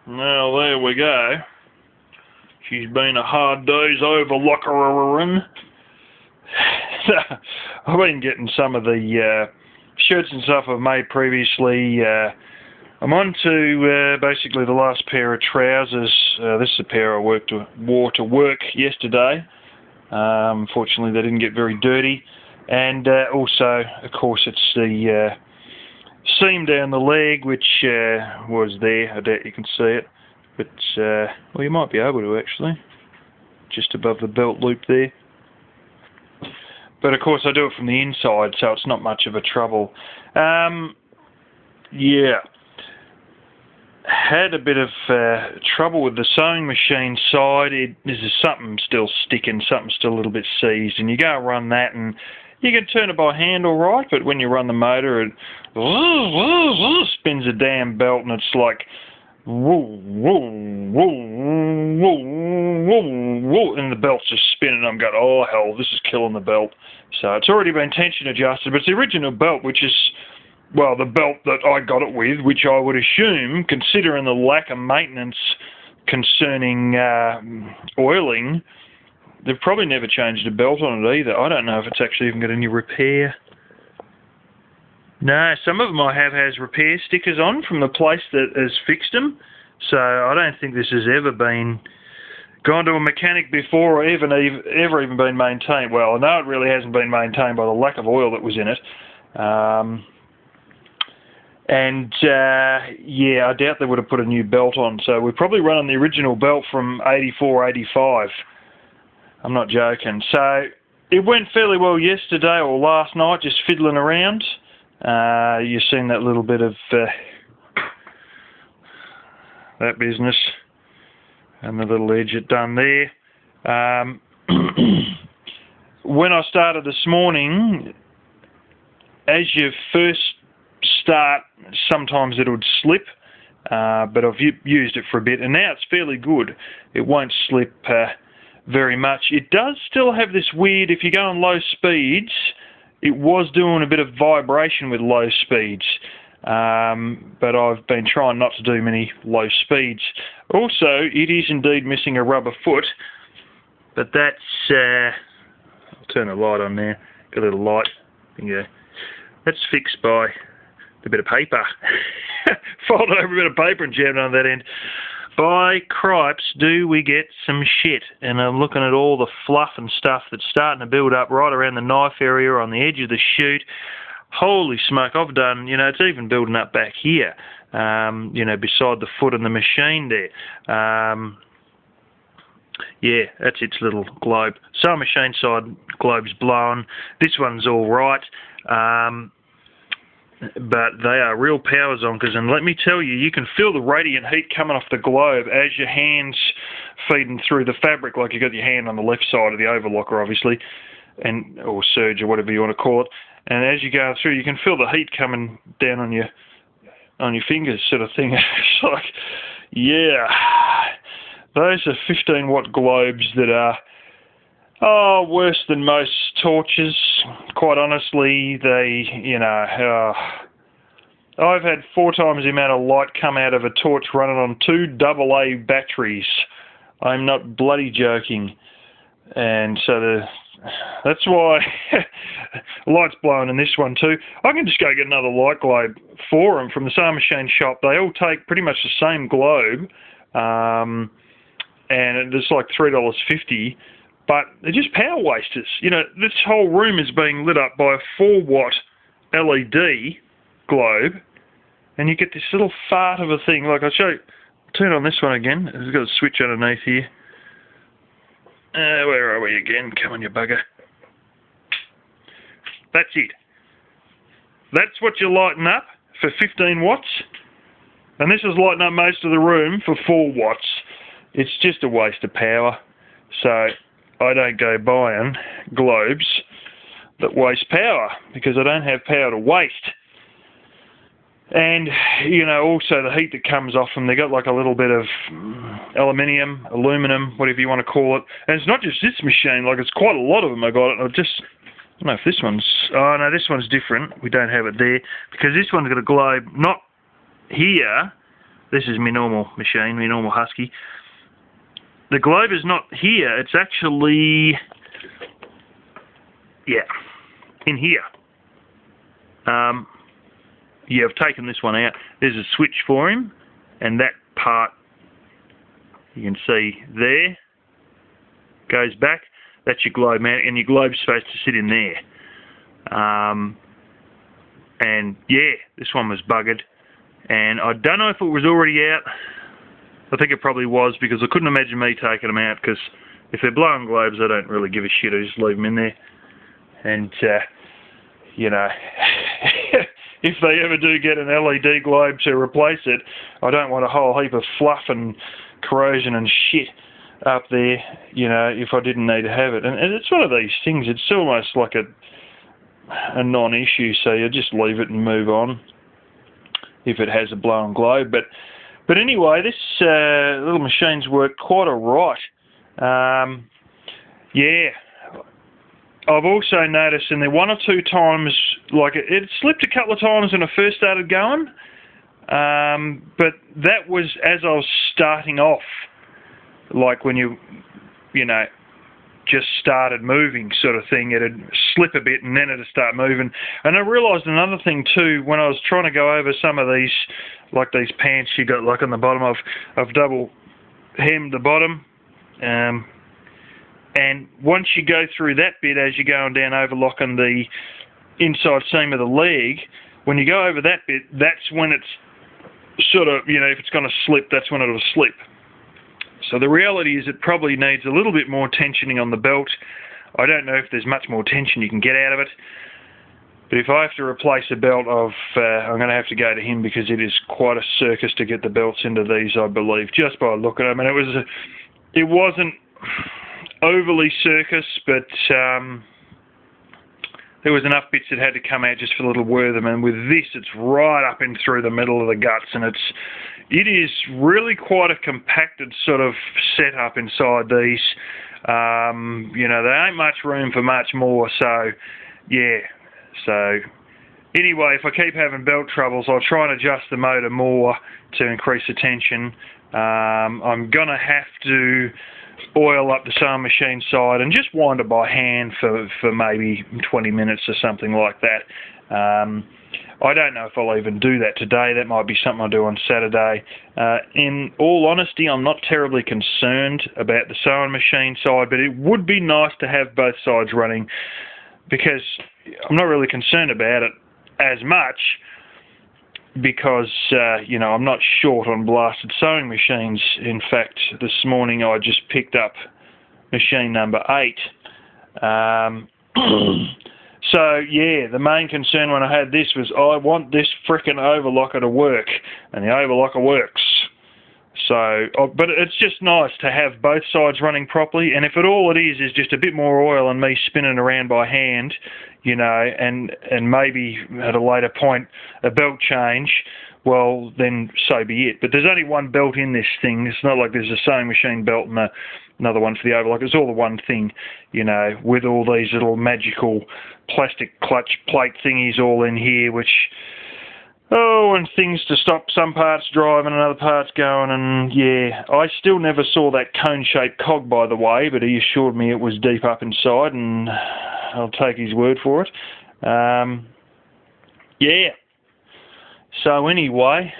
Now there we go. She's been a hard day's overlocker. I've been getting some of the shirts and stuff I've made previously. I'm on to basically the last pair of trousers. This is a pair I wore to work yesterday. Fortunately, they didn't get very dirty. And also, of course, it's the seam down the leg, which was there. I doubt you can see it. But, well, you might be able to, actually. Just above the belt loop there. But, of course, I do it from the inside, so it's not much of a trouble. Yeah. Had a bit of trouble with the sewing machine side. There's something still sticking, something still a little bit seized, and you go and run that, and you can turn it by hand all right, but when you run the motor, it spins a damn belt, and it's like, and the belt's just spinning. I'm going, oh hell, this is killing the belt. So it's already been tension adjusted, but it's the original belt, which is, well, the belt that I got it with, which I would assume, considering the lack of maintenance concerning oiling, they've probably never changed a belt on it either. I don't know if it's actually even got any repair. No, some of them I have has repair stickers on from the place that has fixed them. So I don't think this has ever been gone to a mechanic before or ever even been maintained. Well, I know it really hasn't been maintained by the lack of oil that was in it. Yeah, I doubt they would have put a new belt on. So we're probably running the original belt from 84, 85. I'm not joking. So it went fairly well yesterday or last night, just fiddling around. You've seen that little bit of that business and the little edge it done there. When I started this morning, as you first start, sometimes it would slip, but I've used it for a bit, and now it's fairly good. It won't slip very much. It does still have this weird, if you go on low speeds, it was doing a bit of vibration with low speeds, but I've been trying not to do many low speeds. Also, it is indeed missing a rubber foot, but that's, I'll turn the light on there, got a little light, yeah. That's fixed by a bit of paper. Folded over a bit of paper and jammed on that end. By cripes, do we get some shit. And I'm looking at all the fluff and stuff that's starting to build up right around the knife area on the edge of the chute. Holy smoke, I've done, you know, it's even building up back here, you know, beside the foot and the machine there. Yeah, that's its little globe. Sewing machine side globe's blown. This one's all right. But they are real power zonkers, and let me tell you, you can feel the radiant heat coming off the globe as your hand's feeding through the fabric, like you got your hand on the left side of the overlocker, obviously, and or surge or whatever you want to call it. And as you go through, you can feel the heat coming down on your fingers, sort of thing. It's like, yeah, those are 15-watt globes that are, oh, worse than most torches. Quite honestly, they, you know, I've had 4 times the amount of light come out of a torch running on 2 AA batteries. I'm not bloody joking. And so that's why light's blowing in this one too. I can just go get another light globe for them from the sewing machine shop. They all take pretty much the same globe, and it's like $3.50. But they're just power wasters. You know, this whole room is being lit up by a 4-watt LED globe, and you get this little fart of a thing. Like I'll show you. Turn on this one again. It's got a switch underneath here. Where are we again? Come on, you bugger. That's it. That's what you're lighting up for 15 watts. And this is lighting up most of the room for 4 watts. It's just a waste of power. So I don't go buying globes that waste power because I don't have power to waste. And, you know, also the heat that comes off them, they got like a little bit of aluminium, aluminum, whatever you want to call it. And it's not just this machine, like it's quite a lot of them I got. I don't know if this one's, oh no, this one's different. We don't have it there because this one's got a globe, not here, This is my normal machine, my normal Husky. The globe is not here, it's actually, yeah, in here. Yeah, I've taken this one out. There's a switch for him, and that part, you can see there, goes back. That's your globe mount, and your globe's supposed to sit in there. And yeah, this one was buggered. And I don't know if it was already out. I think it probably was, because I couldn't imagine me taking them out, because if they're blowing globes, I don't really give a shit. I just leave them in there. And, you know, if they ever do get an LED globe to replace it, I don't want a whole heap of fluff and corrosion and shit up there, you know, if I didn't need to have it. And it's one of these things, it's almost like a non-issue, so you just leave it and move on if it has a blown globe. But anyway, this little machine's worked quite alright. Yeah. I've also noticed in there one or two times, like it slipped a couple of times when I first started going, but that was as I was starting off, like when you know, just started moving sort of thing. It'd slip a bit and then it'd start moving. And I realised another thing too, when I was trying to go over some of these, like these pants you got like on the bottom, I've double hemmed the bottom, and once you go through that bit as you're going down overlocking the inside seam of the leg, when you go over that bit, that's when it's sort of, you know, if it's going to slip, that's when it'll slip. So the reality is it probably needs a little bit more tensioning on the belt. I don't know if there's much more tension you can get out of it. But if I have to replace a belt, I'm going to have to go to him, because it is quite a circus to get the belts into these, I believe, just by looking at them. And it wasn't overly circus, but there was enough bits that had to come out just for a little wear them. And with this, it's right up in through the middle of the guts, and it is really quite a compacted sort of setup inside these. You know, there ain't much room for much more, so yeah. So anyway, if I keep having belt troubles, I'll try and adjust the motor more to increase the tension. I'm gonna have to oil up the sewing machine side and just wind it by hand for maybe 20 minutes or something like that. I don't know if I'll even do that today. That might be something I'll do on Saturday. In all honesty, I'm not terribly concerned about the sewing machine side, but it would be nice to have both sides running, because I'm not really concerned about it as much, because, you know, I'm not short on blasted sewing machines. In fact, this morning I just picked up machine number 8. So, yeah, the main concern when I had this was I want this frickin' overlocker to work, and the overlocker works. So, but it's just nice to have both sides running properly, and if all it is just a bit more oil and me spinning around by hand, you know, and maybe at a later point a belt change, well, then so be it. But there's only one belt in this thing. It's not like there's a sewing machine belt and another one for the overlock. It's all the one thing, you know, with all these little magical plastic clutch plate thingies all in here, which, oh, and things to stop some parts driving and other parts going. And yeah, I still never saw that cone-shaped cog, by the way, but he assured me it was deep up inside, and I'll take his word for it. Yeah. So anyway,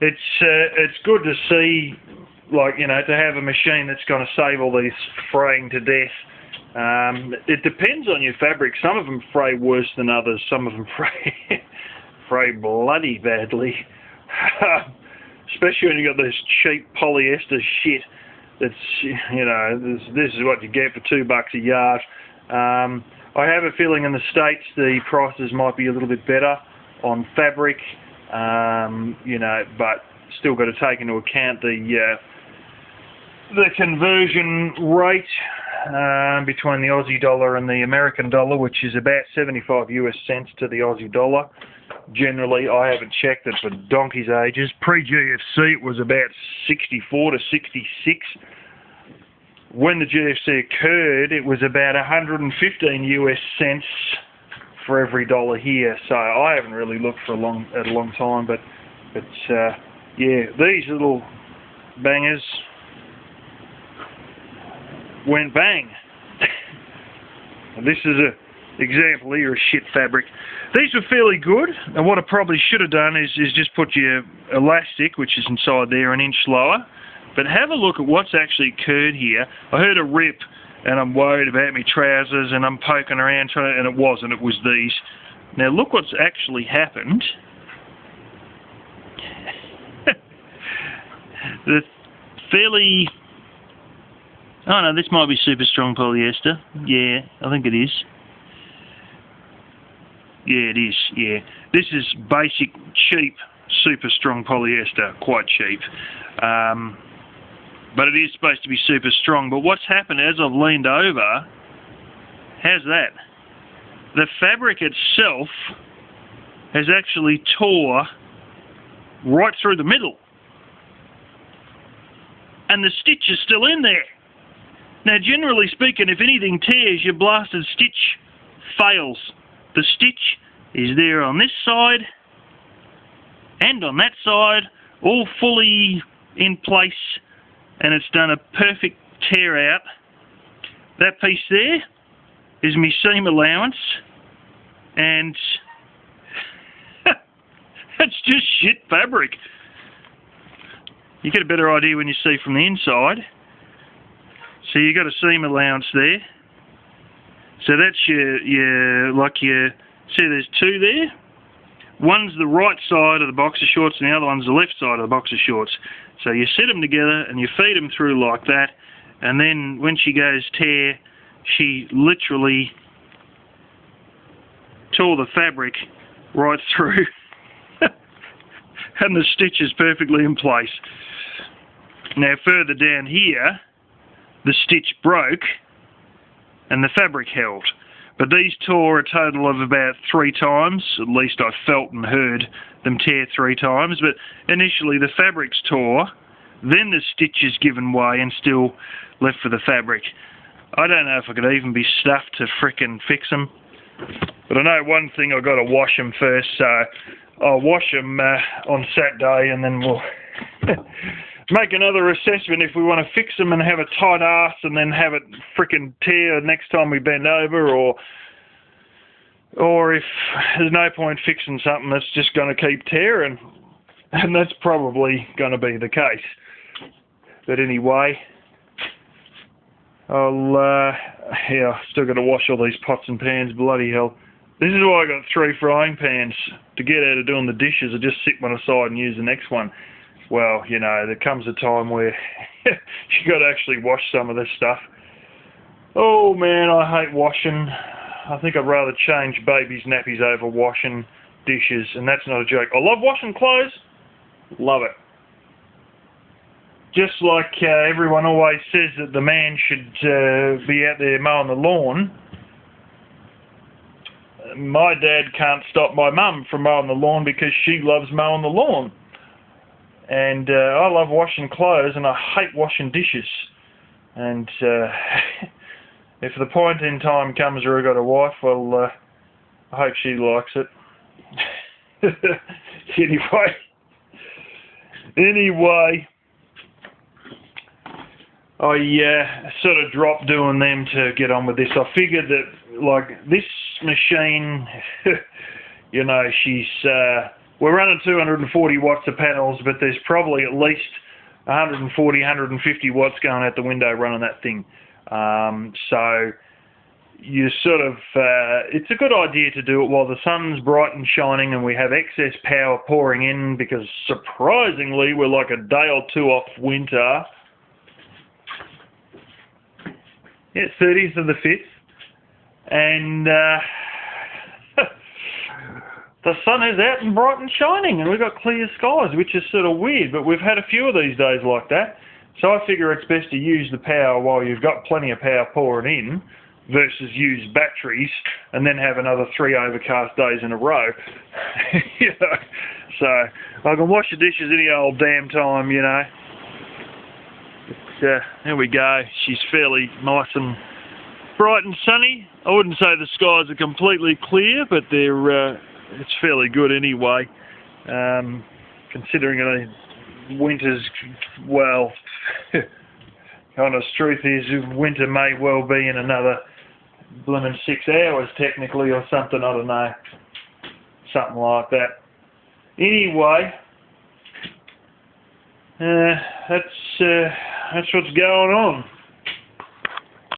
it's good to see, like, you know, to have a machine that's going to save all these fraying to death. It depends on your fabric. Some of them fray worse than others. Some of them fray bloody badly. Especially when you got this cheap polyester shit. That's, you know, this is what you get for $2 a yard. I have a feeling in the States the prices might be a little bit better on fabric, you know, but still got to take into account the conversion rate between the Aussie dollar and the American dollar, which is about 75 US cents to the Aussie dollar. Generally, I haven't checked it for donkey's ages. Pre-GFC, it was about 64 to 66. When the GFC occurred, it was about 115 US cents for every dollar here. So I haven't really looked for a long time, but yeah, these little bangers went bang. This is a example here of shit fabric. These were fairly good, and what I probably should have done is just put your elastic, which is inside there, an inch lower. But have a look at what's actually occurred here. I heard a rip, and I'm worried about my trousers, and I'm poking around trying to, and it wasn't, it was these. Now look what's actually happened. The fairly... Oh no, this might be super strong polyester. Yeah, I think it is. Yeah, it is, yeah. This is basic, cheap, super strong polyester, quite cheap. But it is supposed to be super strong. But what's happened as I've leaned over, how's that? The fabric itself has actually tore right through the middle. And the stitch is still in there. Now, generally speaking, if anything tears, your blasted stitch fails. The stitch is there on this side and on that side, all fully in place, and it's done a perfect tear out. That piece there is my seam allowance, and it's just shit fabric. You get a better idea when you see from the inside. So you got a seam allowance there. So that's your see there's two there. One's the right side of the boxer shorts and the other one's the left side of the boxer shorts. So you set them together and you feed them through like that, and then when she goes tear, she literally tore the fabric right through and the stitch is perfectly in place. Now further down here, the stitch broke and the fabric held. But these tore a total of about 3 times, at least I felt and heard them tear 3 times, but initially the fabric's tore, then the stitch is given way and still left for the fabric. I don't know if I could even be stuffed to frickin' fix them, but I know one thing, I've got to wash them first, so I'll wash them on Saturday and then we'll make another assessment if we want to fix them and have a tight ass and then have it frickin' tear next time we bend over, or if there's no point fixing something that's just going to keep tearing, and that's probably going to be the case. But anyway, I've still got to wash all these pots and pans, bloody hell. This is why I got 3 frying pans. To get out of doing the dishes, I just sit one aside and use the next one. Well, you know, there comes a time where you got to actually wash some of this stuff. Oh man, I hate washing. I think I'd rather change babies' nappies over washing dishes, and that's not a joke. I love washing clothes. Love it. Just like everyone always says that the man should be out there mowing the lawn, my dad can't stop my mum from mowing the lawn because she loves mowing the lawn. And I love washing clothes and I hate washing dishes. And if the point in time comes where I've got a wife, well, I hope she likes it. Anyway, I sort of dropped doing them to get on with this. I figured that, like, this machine, you know, we're running 240 watts of panels, but there's probably at least 140, 150 watts going out the window running that thing. So you sort of, it's a good idea to do it while the sun's bright and shining and we have excess power pouring in, because surprisingly we're like a day or 2 off winter. Yeah, 30th of the 5th. And the sun is out and bright and shining and we've got clear skies, which is sort of weird, but we've had a few of these days like that. So I figure it's best to use the power while you've got plenty of power pouring in versus use batteries and then have another 3 overcast days in a row. You know, so I can wash the dishes any old damn time, you know. But, there we go. She's fairly nice and bright and sunny. I wouldn't say the skies are completely clear, but it's fairly good anyway. Considering winter's, well, honest truth is winter may well be in another blooming 6 hours technically or something, I don't know. Something like that. Anyway, that's what's going on.